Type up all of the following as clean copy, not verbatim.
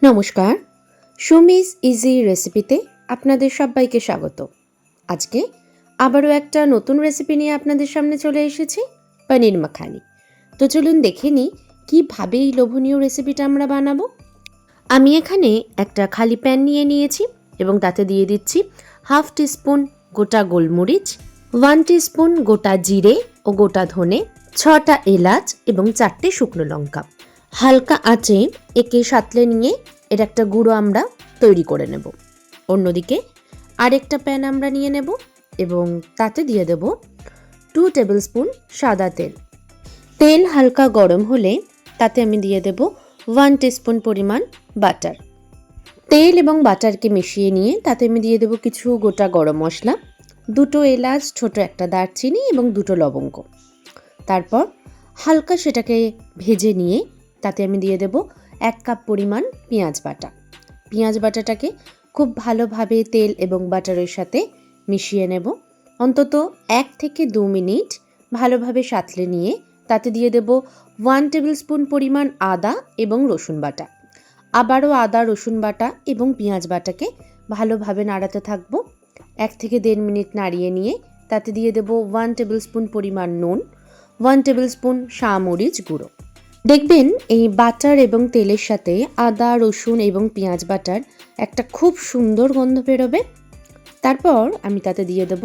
নমস্কার, সুমিস ইজি রেসিপিতে আপনাদের সবাইকে স্বাগত। আজকে আবারও একটা নতুন রেসিপি নিয়ে আপনাদের সামনে চলে এসেছি, পনির মাখানি। তো চলুন দেখে নিই কীভাবে এই লোভনীয় রেসিপিটা আমরা বানাবো। আমি এখানে একটা খালি প্যান নিয়ে নিয়েছি এবং তাতে দিয়ে দিচ্ছি 1/2 টিস্পুন গোটা গোলমরিচ, 1 টিস্পুন গোটা জিরে ও গোটা ধনে, 6টা এলাচ এবং 4টে শুকনো লঙ্কা। হালকা আঁচে একে সাঁতলে নিয়ে এর একটা গুঁড়ো আমরা তৈরি করে নেব। অন্যদিকে আরেকটা প্যান আমরা নিয়ে নেব এবং তাতে দিয়ে দেব 2 টেবিল স্পুন সাদা তেল। তেল হালকা গরম হলে তাতে আমি দিয়ে দেব 1 টিস্পুন পরিমাণ বাটার। তেল এবং বাটারকে মিশিয়ে নিয়ে তাতে আমি দিয়ে দেব কিছু গোটা গরম মশলা, 2টো এলাচ, ছোট একটা দারচিনি এবং 2টো লবঙ্গ। তারপর হালকা সেটাকে ভেজে নিয়ে তাতে আমি দিয়ে দেব 1 কাপ পরিমাণ পেঁয়াজ বাটা। পেঁয়াজ বাটাটাকে খুব ভালোভাবে তেল এবং বাটারের সাথে মিশিয়ে নেব। অন্তত 1 থেকে 2 মিনিট ভালোভাবে সাঁতলে নিয়ে তাতে দিয়ে দেব 1 টেবিল স্পুন পরিমাণ আদা এবং রসুন বাটা। আবারও আদা, রসুন বাটা এবং পেঁয়াজ বাটাকে ভালোভাবে নাড়াতে থাকবো। 1 থেকে 1.5 মিনিট নাড়িয়ে নিয়ে তাতে দিয়ে দেব 1 টেবিল স্পুন পরিমাণ নুন, 1 টেবিল স্পুন মরিচ গুঁড়ো। দেখবেন এই বাটার এবং তেলের সাথে আদা, রসুন এবং পেঁয়াজ বাটার একটা খুব সুন্দর গন্ধ বেরোবে। তারপর আমি তাতে দিয়ে দেব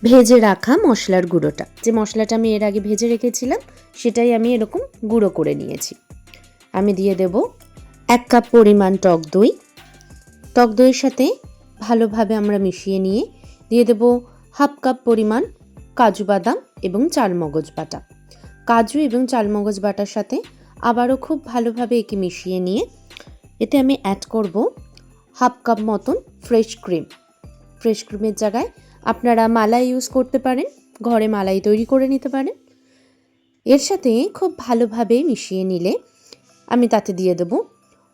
ভেজে রাখা মশলার গুঁড়োটা। যে মশলাটা আমি এর আগে ভেজে রেখেছিলাম সেটাই আমি এরকম গুঁড়ো করে নিয়েছি। আমি দিয়ে দেব 1 কাপ পরিমাণ টক দই। টক দইয়ের সাথে ভালোভাবে আমরা মিশিয়ে নিয়ে দিয়ে দেব 1/2 কাপ পরিমাণ কাজু বাদাম এবং চালমগজ বাটা। কাজু এবং চালমগজ বাটার সাথে আবারও খুব ভালোভাবে একে মিশিয়ে নিয়ে এতে আমি অ্যাড করব 1/2 কাপ মতন ফ্রেশ ক্রিম। ফ্রেশ ক্রিমের জায়গায় আপনারা মালাই ইউজ করতে পারেন, ঘরে মালাই তৈরি করে নিতে পারেন। এর সাথে খুব ভালোভাবে মিশিয়ে নিলে আমি তাতে দিয়ে দেব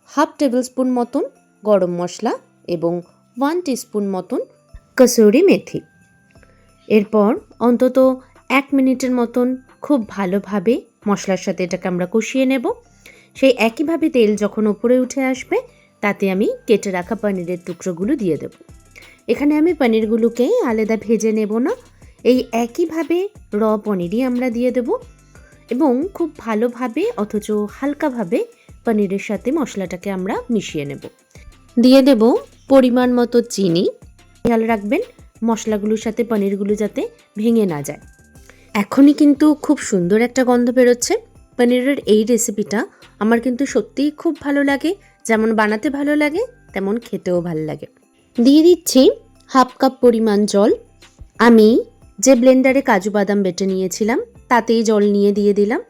1/2 টেবিল স্পুন মতন গরম মশলা এবং 1 টিস্পুন মতন কসুরি মেথি। এরপর অন্তত 1 মিনিটের মতন খুব ভালোভাবে মশলার সাথে এটাকে আমরা কষিয়ে নেব। সেই একইভাবে তেল যখন ওপরে উঠে আসবে তাতে আমি কেটে রাখা পনিরের টুকরোগুলো দিয়ে দেব। এখানে আমি পনিরগুলোকে আলাদা ভেজে নেব না, এই একইভাবে র পনিরই আমরা দিয়ে দেব এবং খুব ভালোভাবে অথচ হালকাভাবে পনিরের সাথে মশলাটাকে আমরা মিশিয়ে নেব। দিয়ে দেব পরিমাণ মতো চিনি। খেয়াল রাখবেন মশলাগুলোর সাথে পনিরগুলো যাতে ভেঙে না যায়। এখনই কিন্তু খুব সুন্দর একটা গন্ধ বেরোচ্ছে। পনিরের এই রেসিপিটা আমার কিন্তু সত্যিই খুব ভালো লাগে, যেমন বানাতে ভালো লাগে তেমন খেতেও ভালো লাগে। দিয়ে দিচ্ছি 1/2 কাপ পরিমাণ জল। আমি যে ব্লেন্ডারে কাজু বাদাম বেটে নিয়েছিলাম তাতেই জল নিয়ে দিয়ে দিলাম।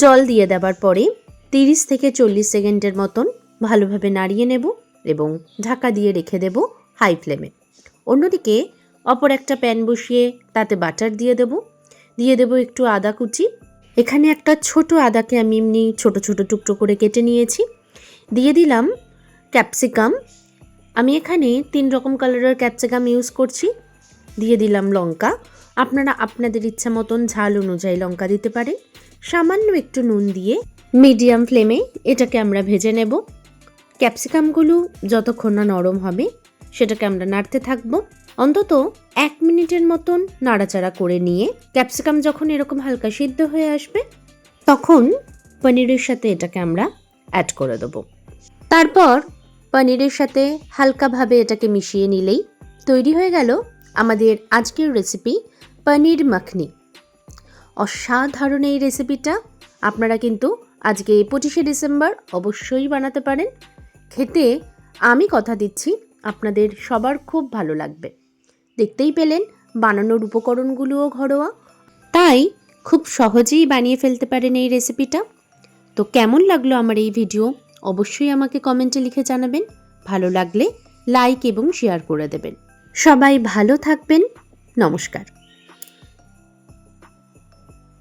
জল দিয়ে দেওয়ার পরে 30 থেকে 40 সেকেন্ডের মতন ভালোভাবে নাড়িয়ে নেব এবং ঢাকা দিয়ে রেখে দেব হাই ফ্লেমে। অন্যদিকে অপর একটা প্যান বসিয়ে তাতে বাটার দিয়ে দেব একটু আদা কুচি। এখানে একটা ছোট আদাকে আমি এমনি ছোট ছোট টুকরো করে কেটে নিয়েছি। দিয়ে দিলাম ক্যাপসিকাম। আমি এখানে 3 রকম কালারের ক্যাপসিকাম ইউজ করছি। দিয়ে দিলাম লঙ্কা। আপনারা আপনাদের ইচ্ছা মতন ঝাল অনুযায়ী লঙ্কা দিতে পারেন। সামান্য একটু নুন দিয়ে মিডিয়াম ফ্লেমে এটাকে আমরা ভেজে নেব। ক্যাপসিকামগুলো যতক্ষণ না নরম হবে সেটাকে আমরা নাড়তে থাকবো। অন্তত 1 মিনিটের মতন নাড়াচাড়া করে নিয়ে ক্যাপসিকাম যখন এরকম হালকা সিদ্ধ হয়ে আসবে তখন পনিরের সাথে এটাকে আমরা অ্যাড করে দেবো। তারপর পনিরের সাথে হালকাভাবে এটাকে মিশিয়ে নিলেই তৈরি হয়ে গেল আমাদের আজকের রেসিপি পনির মাখনি। অসাধারণ এই রেসিপিটা আপনারা কিন্তু আজকে 25শে ডিসেম্বর অবশ্যই বানাতে পারেন। খেতে আমি কথা দিচ্ছি আপনাদের সবার খুব ভালো লাগবে। দেখতেই পেলেন বানানোর উপকরণগুলোও ঘরোয়া, তাই খুব সহজেই বানিয়ে ফেলতে পারেন এই রেসিপিটা। তো কেমন লাগলো আমার এই ভিডিও অবশ্যই আমাকে কমেন্টে লিখে জানাবেন। ভালো লাগলে লাইক এবং শেয়ার করে দেবেন। সবাই ভালো থাকবেন। নমস্কার।